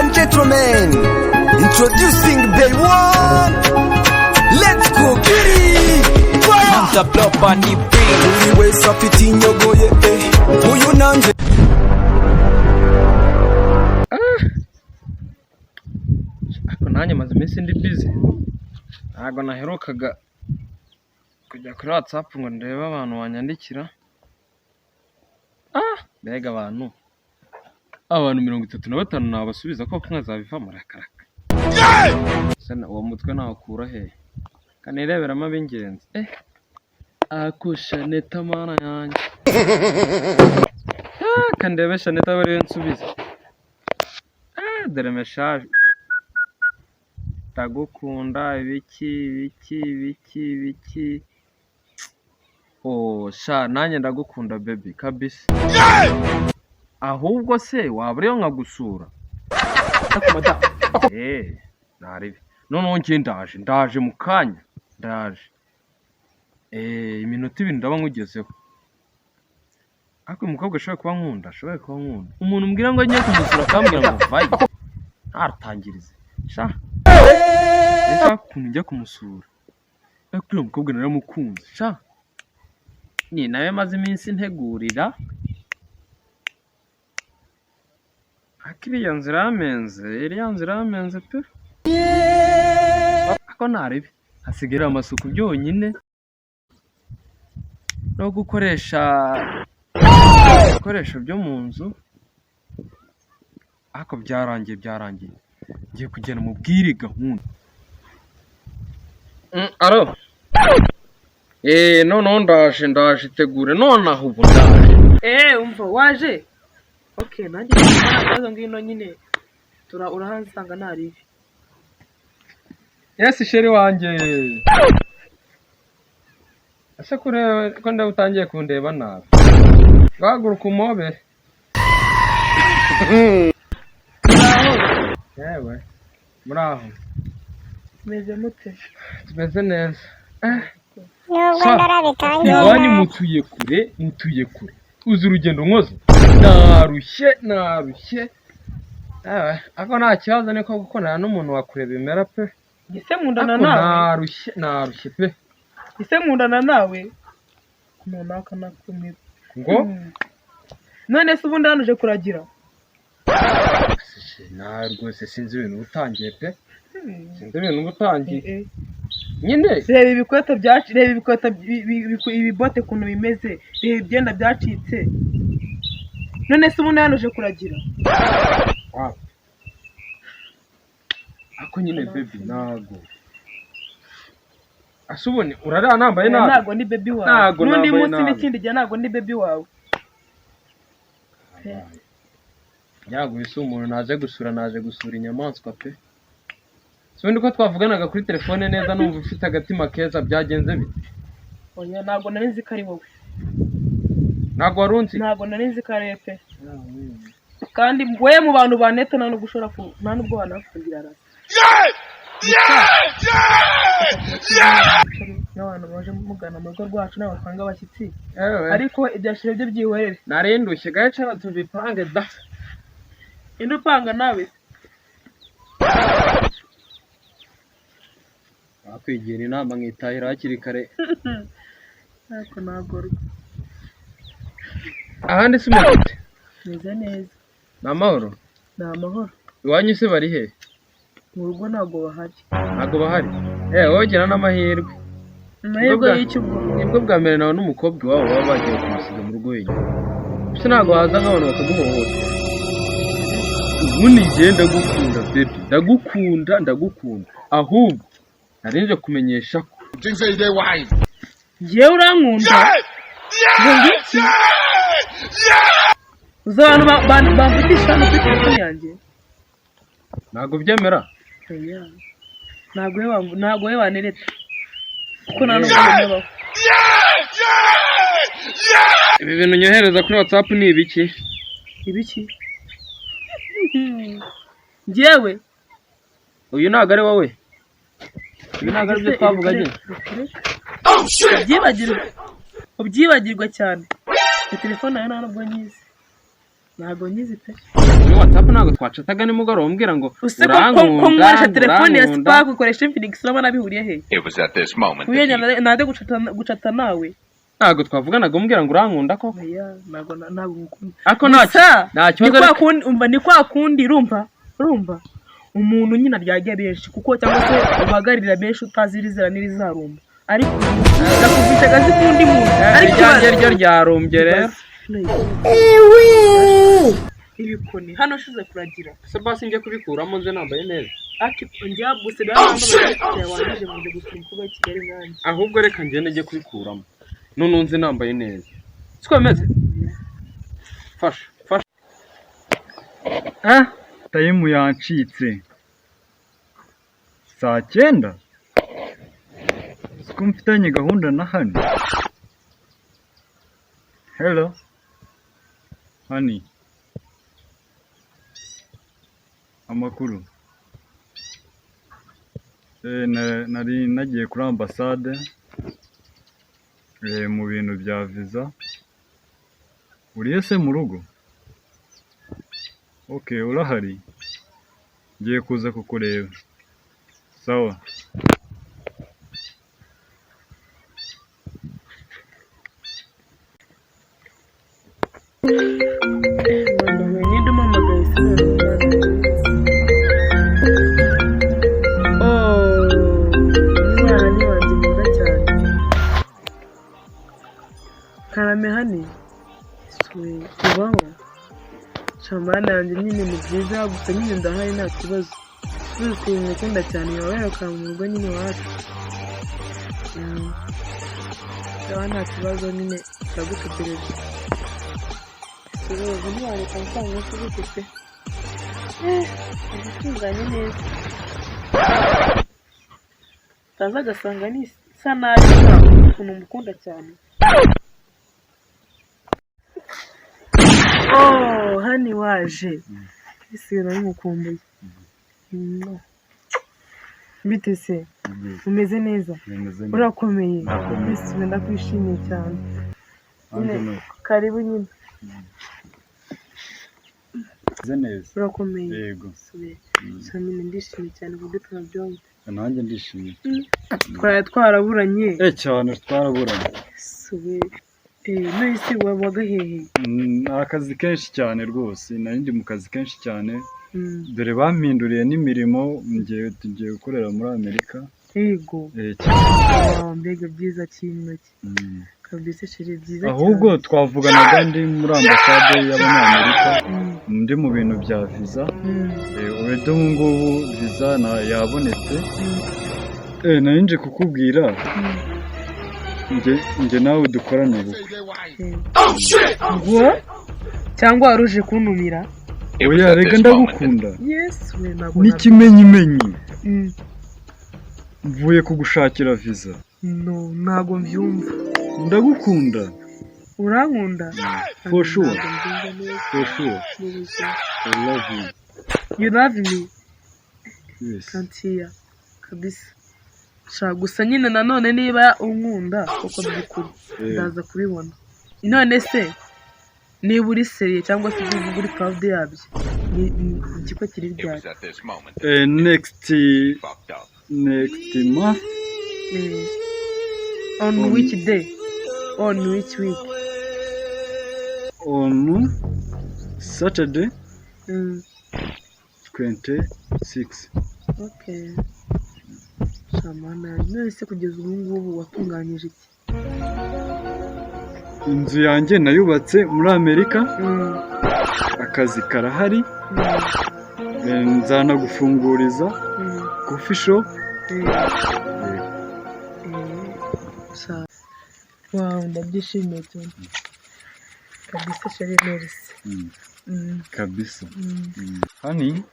and gentlemen, introducing Day One. Let's go, Giri! Fire! The blood bunny beat. Uri wese afite inyogoye, uyu nanje. Ako nanjye maze iminsi ndi busy. Ntabwo naherukaga kujya kuri WhatsApp ngo ndebe abantu banyandikira. Mbega abantu 35 nabasubiza ko mwazabiva murakaraka. Sana uwo mutwe nawukura he? Kanireberamo ab'ingenzi. Akusha neta mana yanjye. Kandebesha neta bari nsubiza. Dore message. Ndagukunda ibiki. Sha nanjye ndagukunda baby kabisa. Ahubwo se waburiyo nkagusura. Naribi. None nje ndaje mu kanya. Ndaje. Iminota 2 ndaba nkugezeho. Ako umukobwa ashobora kuba nkunda, Umuntu mbwira ngo njye kumusura kambwira ngo vayi. Ntarutangirize. Sha. Esa kunjya kumusura. Akuri umukobwa naramukunze. Sha. Ni nawe maze iminsi ntegurira. Akiriya nzira yamenze pe. Ako naribi. Hasigara amasuku byonyine. No gukoresha ibikoresho byo mu nzu. Ako byarangiye. Ngiye kugenda mubwire gahunda. Aro. None ndaje tegure none aho ubu ndaje. Umva waje. Okay, nanjye nazo ngino nyine urahansanga naribi. Yes sheri wanje. Ase kure ko ndabutangiye kundeba nabi. Gaguruka umobe. Yewe. Muraho. Meze mute? Tumeze neza. Nubwo ndarabitangiye. Wani mutuye kure. Uzi urugendo nkoze. Narushye. Ako nta kibazo niko gukorana n'umuntu wakureba imera pe. Gise mundana nawe. Narushye pe. Gise mundana nawe. Umuntu akanakumira. Ngo? None se ubundi hanuje kuragira. Rwose sinzi ibintu utangiye pe. Nyine reba ibikweto byacu, reba ibikweto ibibote kuntu bimeze, reba ibyenda byacitse. None se ubundi hanuje kuragira. Ako nyine baby nago. Asubone urara nambaye nabi. Nago ni baby wawe. Nundi munsi n'ikindi gihe nago ni baby wawe. Yago ese umuntu naje gusura inyamaswa pe. Sundi ko twavuganaga kuri telefone neza numva ufite agatima keza byagenze bite? Oya nago nari nzi ko ari wowe. Nago warunzi? Nago nari nzi ko ari pe. Kandi mwe mu bantu banete nano gushora ku nta nubwo banafungira rasa. N'abantu baje mugana mu rugo rwacu n'abakanga bashyitsi. Ariko ibyashire byo byihwerere. Narindushye gacara tubipange da. Indupanga nawe. Akwigira inama nkitahira hakiri kare. Ariko nagorwa. Ahandi se umufite? Meze neza. Namahoro? Namahoro. Iwanyu se bari he? Mu rugo nago bahari. Nago bahari? Wogira n'amahirwe. Amahirwe y'icubwo. Nibwo bwa mbere nawe n'umukobwa wabo baba bagiye kumusiga mu rugo wenyine. Bise nago haza nk'abantu bakaguhohotera. Ubundi ngenda gukunda baby. Ndagukunda. Ahubwo narinje kumenyesha ko ngiye urankunda. Ngiki? Uzabantu bamvugisha no telefone yanjye. Nago byemera? Oya. Nago we banereta. Kuko nano babaho. Ibi bintu nyohereza kuri WhatsApp ni ibiki? Ibiki? Ngewe uyu nago ari wowe? Uyu nago ari byo twavuganye? Ubyibagirwa cyane. Telefone yawe ntabwo nyizi. ntabwo nyizi pe. Muri WhatsApp ntabwo twacataga nimugoroba umbwira ngo Use ko nkoresha telefone ya Spark ukoresha Infinix urabona bihuriye he? It was at this moment that Uyenya he nade gucata nawe. ntabwo twavuganaga umbwira ngo urankunda ko Oya ntabwo ngukunda. ako nta kibazo Ni kwa kundi umva ni kwa kundi urumva umuntu nyina ryajya benshi kuko cyangwa se ubagarira benshi utazirizera n'irizarumba ariko nakuvita gazi kundi muntu ariko iryanjye ryo ryarumbye rero ibikoni hano shize kuragira se basi njye kubikuramo nze nambaye neza ati njya buse bambaye wandije mu gusura kuba Kigali nganjye ahubwo reka ngende njye kubikuramo none nze nambaye neza siko bimeze fasha tayimu yancitse saa 9 siko mfitanye gahunda na hano. Hello honey, amakuru. Nari nagiye kuri ambasade mu bintu bya visa. Uriye se mu rugo? Okay, urahari? Ngiye kuza kukureba. Sawa. Karame hani tubaho shamana yanjye nyine ni byiza gusa nyine ndahari nta kibazo byose nkunda cyane yaweruka mu rugo nyine wacu nta kibazo nyine ndagutegereje ubu ntiwareka nsanga kubifite ubutunganye neza utaza agasanga nisa nabi ukuntu mukunda cyane. Hani waje isi naramukumbuye bite se umeze neza urakomeye isi ndakwishimiye cyane karibu nyine neza urakomeye yego so nyine ndishimye cyane ku byo byombi nanjye ndishimye twaraburanye cyane twaraburanye nahise wabaga hehe? akazi kenshi cyane rwose nari ndi mu kazi kenshi cyane dore bampinduriye n'imirimo tugiye gukorera muri Amerika. Yego mbega byiza kimwe kabisa shiri byiza ahubwo twavuganaga ndi muri ambasade y'Abanyamerika ndi mu bintu bya visa ubu ngubu visa yabonetse nari nje kukubwira njye nawe dukorane ubukwe cyangwa waruje kuntumira? Oya rega ndagukunda Yes we n'ikimenyimenyi mvuye kugushakira visa. No ntago mbyumva. Ndagukunda. Urankunda? For sure. I love you. You love me? Yes. Kantiya kabisa. Gusa nyine nanone niba unkunda uko byukuri ndaza kubibona. None se niba uri seriye cyangwa se uvuga uri proud yabyo ni igiko kiri ryari? Next month. On which day? On which week? On Saturday 26. Okay. Shamana, none se kugeza ubu ngubu watunganyije iki? Inzu yanjye nayubatse muri Amerika. Akazi karahari. Nzana gufunguriza coffee shop. Wow, ndabyishimiye cyane. Kabisa shari merci. Kabisa. Hani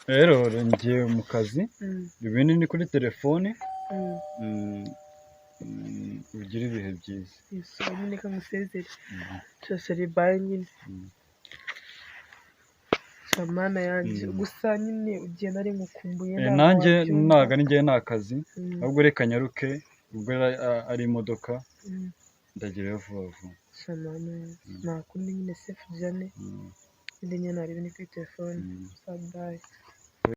rero ngiye mu kazi. Ibindi ni kuri telefone. Ugira ibihe byiza. Yesu nyine kamusezere. Shari bye nyine. Shamana yanjye gusa nyine ugiye nari mukumbuye nanjye naga ngiye nakazi ahubwo reka nyaruke ubwo ari imodoka ndagira vuba vuba. Shamana nakundi nyine safe jane Ndi nyine hari ibintu kuri telefone. Bye.